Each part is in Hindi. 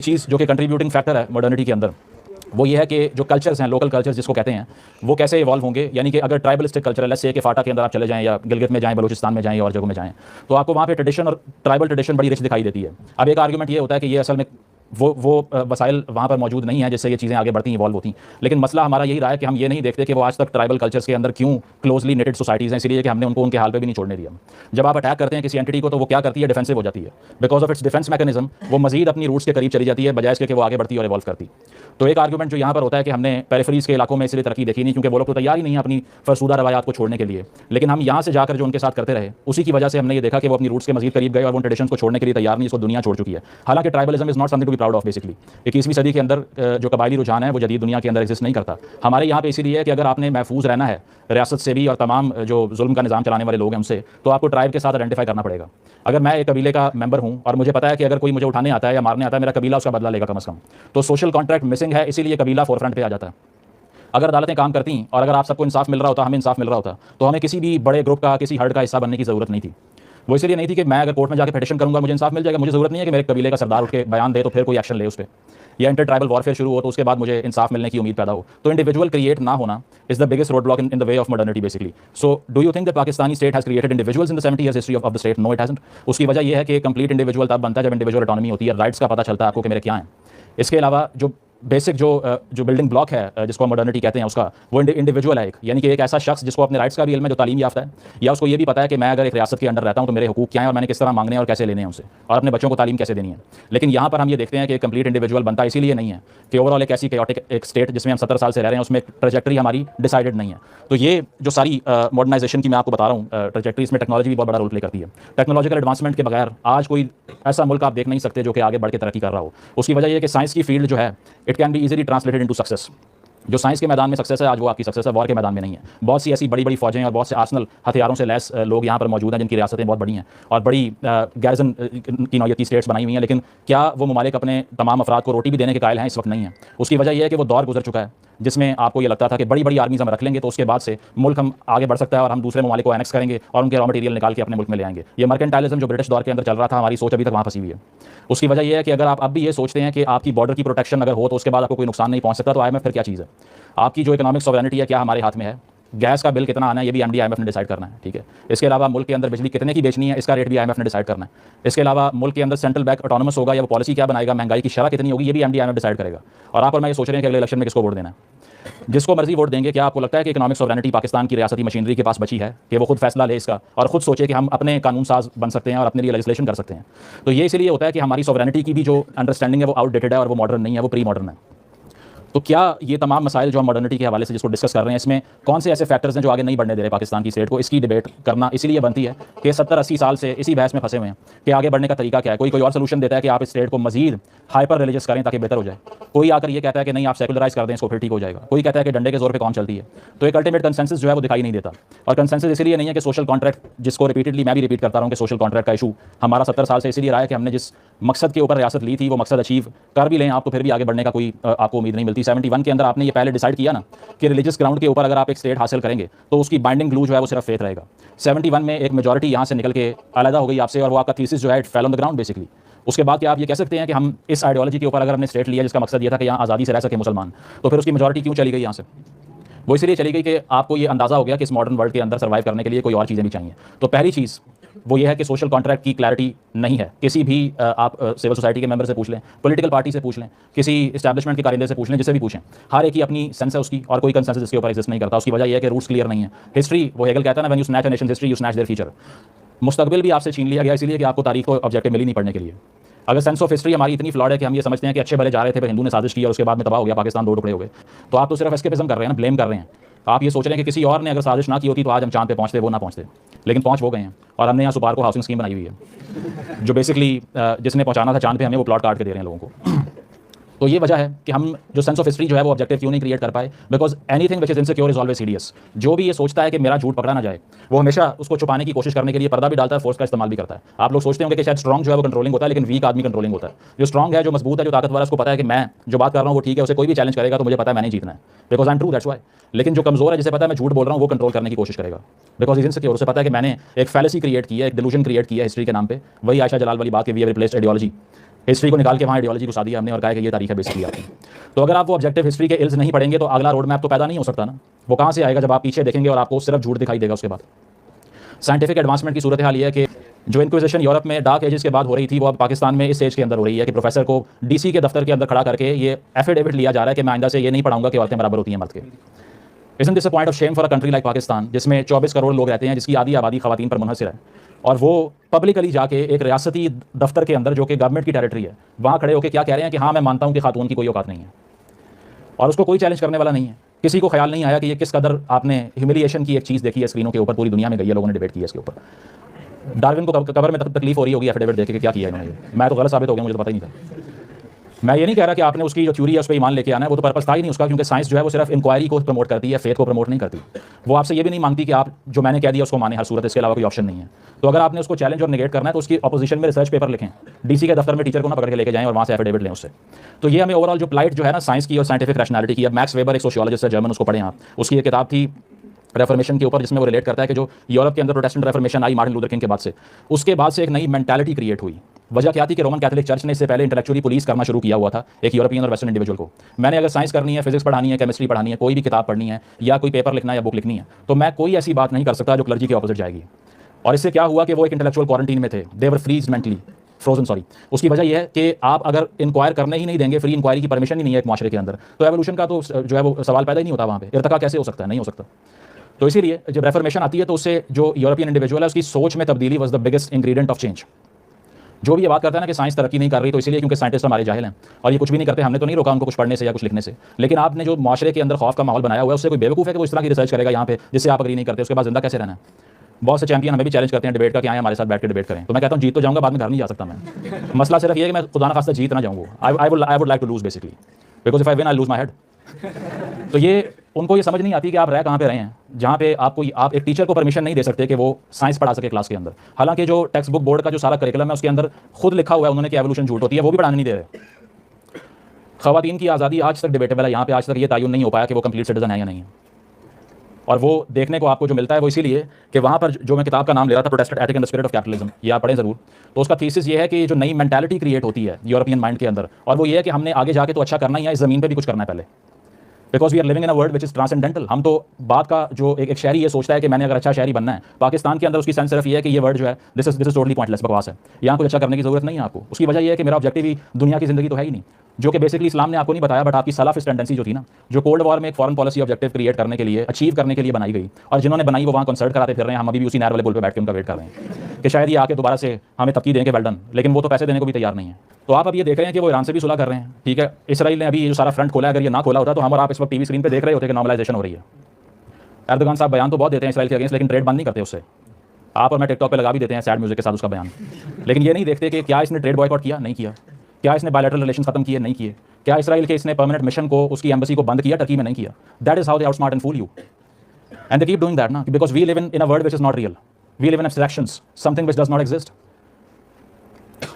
चीज़ जो कि कंट्रीब्यूटिंग फैक्टर है मॉडर्निटी के अंदर, वो ये है कि जो कल्चर्स हैं, लोकल कल्चर्स जिसको कहते हैं, वो कैसे इवॉल्व होंगे। यानी कि अगर ट्राइबलिस्टिक कल्चर है, लेट्स से कि फाटा के अंदर आप चले जाएं या गिलगित में जाएं, बलूचिस्तान में जाएं या और जगहों में जाएं, तो आपको वहाँ पे ट्रेडिशन और ट्राइबल ट्रेडिशन बड़ी रिच दिखाई देती है। अब एक आर्गूमेंट ये होता है कि ये असल में वो वसाइल वहाँ पर मौजूद नहीं है जिससे ये चीज़ें आगे बढ़ती इवॉल्व होती। लेकिन मसला हमारा यही रहा है कि हम ये नहीं देखते कि वो आज तक ट्राइबल कल्चर्स के अंदर क्यों क्लोजली नेटेड सोसाइटीज़ हैं, इसलिए कि हमने उनको उनके हाल पे भी नहीं छोड़ने दिया। जब आप अटैक करते हैं किसी एंटिटी को तो वो क्या करती है, डिफेंसिव हो जाती है। Because of its defence mechanism वो मजीद अपनी रूट्स के करीब चली जाती है, बजाय इसके कि वो आगे बढ़ती और इवॉल्व करती। तो एक आर्गूमेंट जो यहाँ पर होता है कि हमने पेरिफेरीज के इलाकों में इसलिए तरक्की देखी नहीं क्योंकि वो लोग तो तैयार ही नहीं है अपनी फरसूदा रवायात को छोड़ने के लिए, लेकिन हम यहाँ से जाकर जो उनके साथ करते रहे उसी की वजह से हमने ये देखा कि वो अपनी रूट्स के मजीद करीब गए और उन ट्रेडिशंस को छोड़ने के लिए तैयार नहीं, इसको दुनिया छोड़ चुकी है। हालांकि tribalism is not something to be proud of. Basically 21वीं सदी के अंदर जो कबायली रुझान है वो जदीद दुनिया के अंदर एग्जिस्ट नहीं करता। हमारे यहाँ पे इसीलिए है कि अगर आपने महफूज रहना है रियासत से भी और तमाम जो जुल्म का निज़ाम चलाने वाले लोग हैं उनसे, तो आपको ट्राइब के साथ आइडेंटिफाई करना पड़ेगा। अगर मैं एक कबीले का मेंबर हूँ और मुझे पता है कि अगर कोई मुझे उठाने आता है या मारने आता है, मेरा कबीला उसका बदला लेगा कम से कम, तो सोशल कॉन्ट्रैक्ट मिसिंग है, इसीलिए कबीला फोरफ्रंट पे आ जाता है। अगर अदालतें काम करती और अगर आप सबको इंसाफ मिल रहा होता, हमें इंसाफ मिल रहा होता, तो हमें किसी भी बड़े ग्रुप का, किसी हर्ड का हिस्सा बनने की ज़रूरत नहीं थी। वो इसलिए नहीं थी कि मैं अगर कोर्ट में जाकर पिटीशन करूंगा मुझे इंसाफ मिल जाएगा। मुझे ज़रूरत नहीं है कि मेरे कबीले का सरदार उठ के बयान दे तो फिर कोई एक्शन ले उस पर, या इंटर ट्राइबल वॉरफेयर शुरू हो तो उसके बाद मुझे इंसाफ मिलने की उम्मीद पैदा हो। तो इंडिविजुअल क्रिएट ना होना is the biggest road block in the way of modernity basically. So do you think the Pakistani state has created individuals in the 70 years history of the state? No, it hasn't. उसकी वजह यह है कि कंप्लीट इंडिविजुअल तब बनता है जब इंडिविजुअल ऑटोनॉमी होती है, राइट्स का पता चलता है आपको कि मेरे क्या हैं। इसके अलावा जो बेसिक जो बिल्डिंग ब्लॉक है जिसको मॉडर्निटी कहते हैं उसका, वो इंडिविजुअल है यानी कि एक ऐसा शख्स जिसको अपने राइट्स का भी इल्म है, जो तालीम याफ्ता है, या उसको ये भी पता है कि मैं अगर एक रियासत के अंदर रहता हूँ तो मेरे हुकूक क्या है और मैंने किस तरह मांगने हैं और कैसे लेने हैं उनसे, और अपने बच्चों को तालीम कैसे देनी है। लेकिन यहाँ पर हम ये देखते हैं कि कंप्लीट इंडिविजुअल बनता इसीलिए नहीं है कि ओवरऑल एक ऐसी कैओटिक एक स्टेट जिसमें हम 70 साल से रह रहे हैं उसमें ट्रेजेक्टरी हमारी डिसाइडेड नहीं है। तो ये जो सारी मॉडर्नाइजेशन की मैं आपको बता रहा हूँ ट्रेजेक्टरी, इसमें टेक्नोलॉजी भी बहुत बड़ा रोल प्ले करती है। टेक्नोलॉजिकल एडवांसमेंट के बगैर आज कोई ऐसा मुल्क आप देख नहीं सकते जो कि आगे बढ़ के तरक्की कर रहा हो। उसकी वजह यह है कि साइंस की फील्ड जो है it can be easily translated into success. जो साइंस के मैदान में सक्सेस है आज वो आपकी सक्सेस है, वॉर के मैदान में नहीं है। बहुत सी ऐसी बड़ी बड़ी फौजें और बहुत से आर्सनल हथियारों से लैस लोग यहाँ पर मौजूद हैं जिनकी रियासतें बहुत बड़ी हैं और बड़ी गैरजन की नौयत की स्टेट्स बनाई हुई हैं, लेकिन क्या वो ममालिक अपने तमाम अफराद को रोटी भी देने के कायल हैं? इस वक्त नहीं है। उसकी वजह यह है कि वो दौर गुजर चुका है जिसमें आपको ये लगता था कि बड़ी बड़ी आर्मीज हम रख लेंगे तो उसके बाद से मुल्क हम आगे बढ़ सकता है और हम दूसरे ममालिक को एनेक्स करेंगे और उनके रॉ मटेरियल निकाल के अपने मुल्क में ले आएंगे। ये मर्केंटाइलिज्म जो ब्रिटिश दौर के अंदर चल रहा था, हमारी सोच अभी तक वहाँ फंसी हुई है। उसकी वजह यह है कि अगर आप अब भी ये सोचते हैं कि आपकी बॉर्डर की प्रोटेक्शन अगर हो तो उसके बाद आपको कोई नुकसान नहीं पहुँच सकता, तो IMF फिर क्या चीज़ है? आपकी जो इकोनॉमिक सॉवरेनिटी है क्या हमारे हाथ में है? गैस का बिल कितना आना है ये भी MD IMF ने डिसाइड करना है, ठीक है। इसके अलावा मुल्क के अंदर बिजली कितने की बेचनी है इसका रेट भी IMF ने डिसाइड करना है। इसके अलावा मुल्क के अंदर सेंट्रल बैंक ऑटोनमस होगा या वो पॉलिसी क्या बनाएगा, महंगाई की शरह कितनी होगी, ये भी MD IMF डिसाइड करेगा। और आप और मैं ये सोच रहे हैं कि अगले इलेक्शन में किसको वोट देना है, जिसको मर्जी वोट देंगे। क्या आपको लगता है कि इकोनॉमिक सॉवरेनिटी पाकिस्तान की रियासती मशीनरी के पास बची है कि वो खुद फैसला ले इसका और खुद सोचे कि हम अपने कानून साज बन सकते हैं और अपने लिए लेजिस्लेशन कर सकते हैं? तो ये इसीलिए होता है कि हमारी सॉवरेनिटी की भी जो अंडरस्टैंडिंग है वो आउटडेटेड है और वो मॉडर्न नहीं है, वो प्री मॉडर्न है। तो क्या ये तमाम मसाइल जो हम मॉडर्निटी के हवाले से जिसको डिस्कस कर रहे हैं, इसमें कौन से ऐसे फैक्टर्स हैं जो आगे नहीं बढ़ने दे रहे पाकिस्तान की स्टेट को? इसकी डिबेट करना इसीलिए बनती है कि 70-80 साल से इसी बहस में फंसे हुए हैं कि आगे बढ़ने का तरीका क्या है। कोई और सोल्यूशन देता है कि आप इस स्टेट को मजीद हाइपर रिलीजियस करें ताकि बेहतर हो जाए। कोई आकर ये कहता है कि नहीं आप सेकुलराइज कर दें इसको फिर ठीक हो जाएगा। कोई कहता है कि डंडे के जोर पे कौन चलती है। तो एक अल्टीमेट कंसेंसस जो है वो दिखाई नहीं देता। और कंसेंसस इसलिए नहीं है कि सोशल कॉन्ट्रैक्ट, जिसको रिपीटेडली मैं भी रिपीट करता रहा हूँ कि सोशल कॉन्ट्रैक्ट का इशू हमारा 70 साल से इसीलिए रहा है कि हमने जिस मकसद के ऊपर रियासत ली थी वो मकसद अचीव कर भी लें आप तो फिर भी आगे बढ़ने का कोई आपको उम्मीद नहीं मिलती। 71 के अंदर आपने ये पहले डिसाइड किया ना कि रिलीजियस ग्राउंड के ऊपर अगर आप एक स्टेट हासिल करेंगे तो उसकी बाइंडिंग ग्लू जो है वो सिर्फ फेथ रहेगा। 71 में एक मेजॉरिटी यहाँ से निकल के अलग हो गई आपसे और वो आपका थीसिस जो है it fell on the ground basically. उसके बाद क्या आप ये कह सकते हैं कि हम इस आइडियोलॉजी के ऊपर अगर हमने स्टेट लिया जिसका मकसद ये था कि यहाँ आज़ादी से रह सके मुसलमान, तो फिर उसकी मेजॉरिटी क्यों चली गई यहाँ से? वो इसलिए चली गई कि आपको ये अंदाज़ा हो गया कि इस मॉडर्न वर्ल्ड के अंदर सर्वाइव करने के लिए कोई और चीज़ें भी चाहिए। तो पहली चीज़ वो ये है कि सोशल कॉन्ट्रैक्ट की क्लैरिटी नहीं है। किसी भी आप सिविल सोसाइटी के मेंबर से पूछ लें, पॉलिटिकल पार्टी से पूछ लें, किसी इस्टेब्लिशमेंट के कारिंदे से पूछ लें, जिससे भी पूछें, हर एक की अपनी सेंस है उसकी और कोई कंसेंसस इसके ऊपर एग्जिस्ट नहीं करता। उसकी वजह यह है कि रूट्स क्लियर नहीं है। हिस्ट्री, वो हेगल कहता है ना, when you snatch a nation's history you snatch their future. मुस्तकबिल भी आपसे छीन लिया गया इसलिए कि आपको तारीख को ऑब्जेक्टिव मिली नहीं पढ़ने के लिए। अगर सेंस ऑफ हिस्ट्री हमारी इतनी फ्लॉड है कि हम ये समझते हैं कि अच्छे भले जा रहे थे, फिर हिंदू ने साजिश की और उसके बाद में तबाह हो गया, पाकिस्तान 2 टुकड़े हो गए, तो आप तो सिर्फ एस्केपिज्म कर रहे हैं ना, ब्लेम कर रहे हैं। आप ये सोच रहे हैं कि किसी और ने अगर साजिश ना की होती तो आज हम चांद पे पहुंचते, वो ना पहुंचते, लेकिन पहुंच वो गए हैं। और हमने यहाँ सुपार को हाउसिंग स्कीम बनाई हुई है जो बेसिकली जिसने पहुंचाना था चांद पे, हमें वो प्लॉट काट के दे रहे हैं लोगों को। तो ये वजह है कि हम जो सेंस ऑफ हिस्ट्री जो है वो ऑब्जेक्टिव क्यों नहीं क्रिएट कर पाए, because anything which is insecure is always hideous. जो भी ये सोचता है कि मेरा झूठ पकड़ा ना जाए, वो हमेशा उसको छुपाने की कोशिश करने के लिए पर्दा भी डालता है, फोर्स का इस्तेमाल भी करता है। आप लोग सोचते होंगे कि शायद स्ट्रॉन्ग जो है वो कंट्रोलिंग होता है, लेकिन वीक आदमी कंट्रोलिंग होता है। जो स्ट्रॉन्ग है, जो मजबूत है, जो ताकतवर है, उसको पता है कि मैं जो बात कर रहा हूँ वो ठीक है, उसे कोई भी चैलेंज करेगा तो मुझे पता है मैंने जीतना है, because I am true, that's why. लेकिन जो कमजोर है, जिसे पता है मैं झूठ बोल रहा हूँ, वो कंट्रोल करने की कोशिश करेगा, बिकॉज इज इनसिक्योर। उसे पता है कि मैंने एक फैलेसी क्रिएट की है, एक डिलूजन क्रिएट किया है हिस्ट्री के नाम पे। वही आयशा जलाल वाली बात कि we have replaced ideology history को निकाल के वहाँ आइडियोलॉजी घुसा दिया हमने और कहा कि ये तारीख है बेसिकली आपकी। तो अगर आप वो ऑब्जेक्टिव हिस्ट्री के इल्स नहीं पढ़ेंगे तो अगला रोड मैप तो पैदा नहीं हो सकता ना। वो कहाँ से आएगा जब आप पीछे देखेंगे और आपको सिर्फ झूठ दिखाई देगा। उसके बाद साइंटिफिक एडवांसमेंट की सूरत हाल ये है कि जो इंक्विजिशन यूरोप में डार्क एजेस के बाद हो रही थी वो अब पाकिस्तान में इस एज के अंदर हो रही है कि प्रोफेसर को डीसी के दफ्तर के अंदर खड़ा करके ये एफिडेविट लिया जा रहा है कि मैं आइंदा से ये नहीं पढ़ाऊंगा कि औरतें बराबर होती हैं मर्द के। इसमें this a point of shame for a country like Pakistan, जिसमें 24 करोड़ लोग रहते हैं, जिसकी आधी आबादी खवातीन पर मुनहसर है, और वो पब्लिकली जाके एक रियासती दफ्तर के अंदर जो कि गवर्नमेंट की टेरिटरी है वहाँ खड़े होकर क्या कह रहे हैं कि हाँ मैं मानता हूँ कि खातून की कोई औकात नहीं है, और उसको कोई चैलेंज करने वाला नहीं है। किसी को ख्याल नहीं आया कि ये किस कदर आपने ह्यूमिलिएशन की एक चीज़ देखी है स्क्रीनों के ऊपर, पूरी दुनिया में गई है, लोगों ने डिबेट की है इसके ऊपर। डार्विन को कबर में तकलीफ हो रही होगी एफिडेविट देखे कि क्या किया इन्होंने, मैं तो गलत साबित हो गया, मुझे तो पता ही नहीं था। मैं ये नहीं कह रहा कि आपने उसकी जो थ्योरी है उस पर ईमान लेके आना है, वो तो पर्पस था ही नहीं उसका, क्योंकि साइंस जो है वो सिर्फ इंक्वायरी को प्रमोट करती है, फेथ को प्रमोट नहीं करती। वो आपसे ये भी नहीं मांगती कि आप जो मैंने कह दिया उसको माने हर सूरत, इसके अलावा कोई ऑप्शन नहीं है। तो अगर आपने उसको चैलेंज और नेगेट करना है तो उसकी अपोजिशन में रिसर्च पेपर लिखें, डीसी के दफ्तर में टीचर को ना पकड़ के लेके जाएं और वहाँ से एफिडेविट लें उससे। तो ये हमें ओवरऑल जो प्लाइट जो है ना साइंस की और साइंटिफिक रैशनैलिटी की। अब मैक्स वेबर एक सोशियोलॉजिस्ट है जर्मन, उसको पढ़ें आप, उसकी एक किताब थी रेफर्मेशन के ऊपर जिसमें वो रिलेट करता है कि जो यूरोप के अंदर प्रोटेस्टेंट रेफर्मेशन आई मार्टिन लूथर किंग के बाद से, उसके बाद से एक नई मेंटालिटी क्रिएट हुई। वजह क्या थी कि रोमन कैथोलिक चर्च ने इससे पहले इंटेलेक्चुअली पुलिस करना शुरू किया हुआ था एक यूरोपियन और वेस्टर्न इंडिविजुअल को। मैंने अगर साइंस करनी है, फिजिक्स पढ़ानी है, केमिस्ट्री पढ़ानी है, कोई भी किताब पढ़नी है या कोई पेपर लिखना है या बुक लिखनी है, तो मैं कोई ऐसी बात नहीं कर सकता जो क्लर्जी के ऑपोजिट जाएगी। और इससे क्या हुआ कि वो एक इंटेलेक्चुअल क्वारंटीन में थे, दे वर फ्रीज मेंटली फ्रोजन, सॉरी। उसकी वजह यह है कि आप अगर इंक्वायर करने ही नहीं देंगे, फ्री इंक्वायरी की परमिशन ही नहीं है एक माशरे के अंदर, तो एवोल्यूशन का तो जो है वो सवाल पैदा ही नहीं होता, वहाँ पे इर्तिका कैसे हो सकता है, नहीं हो सकता। तो इसीलिए जब रेफर्मेशन आती है तो उससे जो यूरोपियन इंडिविजुअल है उसकी सोच में तब्दीली was the biggest ingredient of change. जो भी ये बात करता है ना कि साइंस तरक्की नहीं कर रही, तो इसीलिए क्योंकि साइंटिस्ट हमारे जाहिल हैं और ये कुछ भी नहीं करते। हमने तो नहीं रोका उनको कुछ पढ़ने से या कुछ लिखने से, लेकिन आपने जो माशरे के अंदर खौफ का माहौल बनाया हुआ है उससे कोई बेवकूफ़ है कि वो इस तरह की रिसर्च करेगा यहाँ पे जिससे आप अग्री नहीं करते, उसके बाद जिंदा कैसे रहना है। बहुत से चैंपियन हमें भी चैलेंज करते हैं डिबेट का कि आए हमारे साथ बैठ के डिबेट करें, तो मैं कहता हूँ जीत तो जाऊँगा, बाद में घर नहीं जा सकता मैं। मसला सिर्फ ये है कि मैं खुदा न खास्ता जीत ना जाऊँ, I would like to lose basically, because if I win I lose my head. तो ये उनको ये समझ नहीं आती कि आप रह कहाँ पे रहे हैं जहाँ पे आप एक टीचर को परमिशन नहीं दे सकते कि वो साइंस पढ़ा सके क्लास के अंदर। हालांकि जो टेक्स्ट बुक बोर्ड का जो सारा करिकुलम है उसके अंदर खुद लिखा हुआ है उन्होंने कि एवोल्यूशन झूठ होती है, वो भी पढ़ाने नहीं दे रहे। खवातीन की आज़ादी आज तक डिबेटेबल है, यहाँ पे आज तक ये तयन नहीं हो पाया कि वो कंप्लीट सिटीजन है या नहीं है। और वो देखने को आपको जो मिलता है वो इसीलिए कि वहाँ पर जो मैं किताब का नाम ले रहा था, Protestant ethic and the spirit of capitalism, ये आप पढ़ें ज़रूर। तो उसका थीसिस ये है कि जो नई मेंटालिटी क्रिएट होती है यूरोपियन माइंड के अंदर, और वो ये है कि हमने आगे जाके तो अच्छा करना ही है, इस ज़मीन पर भी कुछ करना है पहले, because we are living in a world which is transcendental. हम तो बात का जो एक शहरी ये सोचता है कि मैंने अगर अच्छा शहरी बनना है, पाकिस्तान के अंदर उसकी सेंस सिर्फ ये है कि ये वर्ड जो है दिस इज टोटली पॉइंटलेस, बकवास है, यहाँ कुछ अच्छा करने की जरूरत नहीं है आपको। उसकी वजह ये है कि मेरा ऑब्जेक्टिव ही दुनिया की जिंदगी तो है ही नहीं, जो कि बेसिकली इस्लाम ने आपको नहीं बताया, बट आपकी सलाफिस्ट टेंडेंसी जो थी ना, जो कोल्ड वॉर में एक फॉरेन पॉलिसी ऑब्जेक्टिव क्रिएट करने के लिए, अचीव करने के लिए बनाई गई, और जिन्होंने बनाई वो वहाँ कंसर्ट कराते फिर रहे हैं। हम अभी भी उसी नहर वाले पुल पे बैठ के उनका वेट कर रहे हैं कि शायद ये आके दोबारा से हमें तबकी दें कि वेल डन, लेकिन वो तो पैसे देने को भी तैयार नहीं है। तो आप अब ये देख रहे हैं कि वो ईरान से भी सुलह कर रहे हैं, ठीक है। इसराइल ने अभी ये जो सारा फ्रंट खोला है, अगर ये ना खोला होता तो हम और आप इस वक्त टीवी स्क्रीन पे देख रहे होते कि नॉर्मलाइजेशन हो रही है। एर्दोगान साहब बयान तो बहुत देते हैं इसराइल के अगेंस्ट, लेकिन ट्रेड बंद नहीं करते उससे। आप और मैं टिकटॉक पे लगा भी देते हैं सैड म्यूजिक के साथ उसका बयान, लेकिन ये नहीं देखते कि क्या इसने ट्रेड बॉयकॉट किया, नहीं किया। क्या इसने बायलैटरल रिलेशन खत्म किए, नहीं किए। क्या इसराइल के इसने परमानेंट मिशन को, उसकी एम्बेसी को बंद किया टर्की में, नहीं किया। That is how they outsmart and fool you, and they keep doing that ना, because we live in a world which is not real, we live in abstractions, something which does not exist.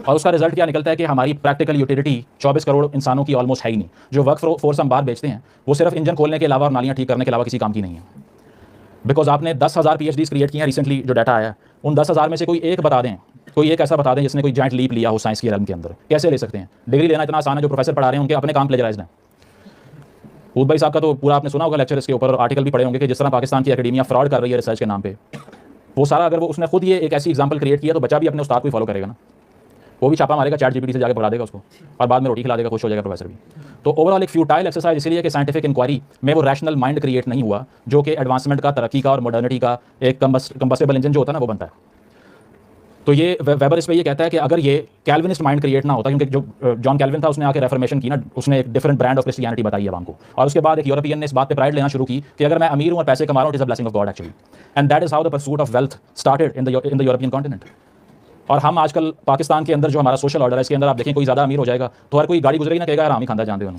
और उसका रिजल्ट क्या निकलता है कि हमारी प्रैक्टिकल यूटिलिटी 24 करोड़ इंसानों की ऑलमोस्ट है ही नहीं। जो वर्क फोर्स हम बाहर बेचते हैं वो सिर्फ इंजन खोलने के अलावा और नालियाँ ठीक करने के अलावा किसी काम की नहीं है। बिकॉज आपने 10,000 PhDs क्रिएट किए हैं रिसेंटली, जो डाटा आया है उन 10,000 में से कोई एक बता दें, कोई एक ऐसा बता दें जिसने कोई जॉइंट लीप लिया हो साइंस की रेलम के अंदर। कैसे ले सकते हैं? डिग्री लेना इतना आसान है, जो प्रोफेसर पढ़ा रहे हैं उनके अपने काम प्लेजराइज्ड हैं। ऊद भाई साहब का तो पूरा आपने सुना होगा लेक्चर, इसके ऊपर आर्टिकल भी पढ़े होंगे कि जिस तरह पाकिस्तान की एकेडमिया फ्रॉड कर रही है रिसर्च के नाम पे, वो सारा अगर वो उसने खुद ये एक ऐसी एग्जाम्पल क्रिएट किया तो बच्चा भी अपने उस्ताद को फॉलो करेगा ना, वो भी छापा मारेगा, ChatGPT से जाकर पढ़ा देगा उसको, और बाद में रोटी खिला देगा, खुश हो जाएगा प्रोफेसर भी। तो ओवरऑल एक फ्यूटाइल एक्सरसाइज इसलिए कि साइंटिफिक इंक्वायरी में वो रैशनल माइंड क्रिएट नहीं हुआ जो कि एडवांसमेंट का, तरक्की का और मॉडर्निटी का एक कंबस्टेबल इंजन जो होता है ना वो बनता है। तो ये वेबर इस पे ये कहता है कि अगर ये कैल्विनिस्ट माइंड क्रिएट ना होता, क्योंकि जो जॉन कैल्विन था उसने आके रेफर्मेशन की ना, उसने एक डिफरेंट ब्रांड ऑफ क्रिश्चियनिटी बताई है हमको, और उसके बाद एक यूरोपियन ने इस बात पे प्राइड लेना शुरू की कि अगर मैं अमीर हूं और पैसे कमा रहा हूं, it is a blessing of God actually, and that is how the pursuit of wealth started in the European continent. और हम आजकल पाकिस्तान के अंदर जो हमारा सोशल ऑर्डर है इसके अंदर आप देखें, कोई ज़्यादा अमीर हो जाएगा तो हर कोई गाड़ी गुजरेगी ना, कहेगा यार हम ही खानदान जानते हो।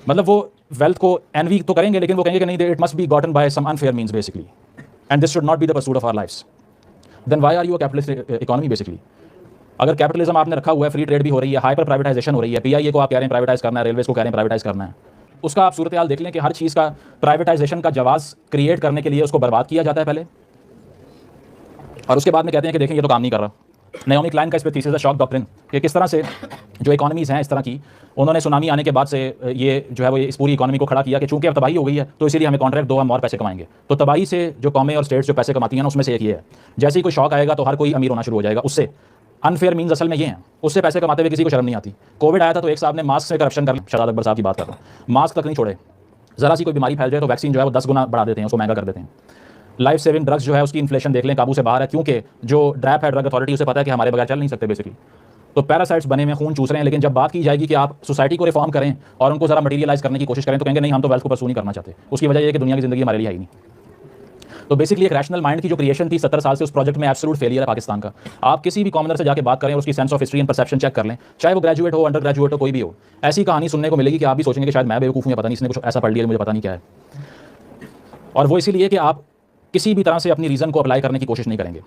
मतलब वो वेल्थ को एनवी तो करेंगे, लेकिन वो कहेंगे कि नहीं, it must be gotten by some unfair means basically, and this should not be the pursuit of our lifes. Then why are you a capitalist economy basically? अगर कैपिटलिज्म आपने रखा हुआ है, फ्री ट्रेड भी हो रही है, हाइपर प्राइवेटाइजेशन हो रही है, PIA को आप कह रहे हैं प्राइवेटाइज करना है, रेलवेज को कह रहे हैं प्राइवेटाइज करना है, उसका आप सूरत हाल देख लें कि हर चीज़ का प्राइवेटाइजेशन का जवाब क्रिएट करने के लिए उसको बर्बाद किया जाता है पहले, और उसके बाद में कहते हैं कि देखें ये तो काम नहीं कर रहा, नाओमी क्लाइन का इस पे थीसिस है शॉक डॉक्ट्रिन कि किस तरह से जो इकोनॉमीज़ हैं इस तरह की, उन्होंने सुनामी आने के बाद से ये जो है वो इस पूरी इकोनॉमी को खड़ा किया कि चूंकि अब तबाही हो गई है तो इसीलिए हमें कॉन्ट्रैक्ट दो, हम और पैसे कमाएंगे। तो तबाही से जो कौमें और स्टेट्स जो पैसे कमाती हैं ना, उसमें से एक ये है, जैसे ही कोई शॉक आएगा तो हर कोई अमीर होना शुरू हो जाएगा। उससे अनफेयर मीन्स असल में ये हैं, उससे पैसे कमाते हुए किसी को शर्म नहीं आती। कोविड आया था तो एक साहब ने मास्क से करप्शन कर, शहजाद अकबर साहब की बात कर रहा हूँ, मास्क तक नहीं छोड़े। ज़रा सी कोई बीमारी फैल जाए तो वैक्सीन जो है वो 10 गुना बढ़ा देते हैं, उसको महंगा कर देते हैं। लाइफ सेविंग ड्रग्स जो है उसकी इन्फ्लेशन देख लें, काबू से बाहर है, क्योंकि जो ड्रैप है ड्रग अथॉरिटी उसे पता है कि हमारे बगैर चल नहीं सकते बेसिकली। तो पैरासाइट्स बने में खून चूस रहे हैं। लेकिन जब बात की जाएगी कि आप सोसाइटी को रिफॉर्म करें और उनको ज़रा मटीरियलाइज करने की कोशिश करें तो कहेंगे नहीं, हम तो वेल्थ को परसू नहीं करना चाहते। उसकी वजह यह है कि दुनिया की ज़िंदगी हमारे लिए है ही नहीं। तो बेसिकली एक रैशनल माइंड की जो क्रिएशन थी 17 साल से, उस प्रोजेक्ट में एब्सोल्यूट फेलियर है पाकिस्तान का। आप किसी भी कॉमनर से जाके बात करें और उसकी sense of history and perception check कर लें, चाहे वो ग्रेजुएट हो, अंडर ग्रेजुएट हो, कोई भी हो, ऐसी कहानी सुनने को मिलेगी कि आप भी सोचेंगे कि शायद मैं बेवकूफ़ हूं, पता नहीं इसने कुछ ऐसा पढ़ लिया मुझे पता नहीं क्या है। और वो इसीलिए कि आप किसी भी तरह से अपनी रीज़न को अप्लाई करने की कोशिश नहीं करेंगे।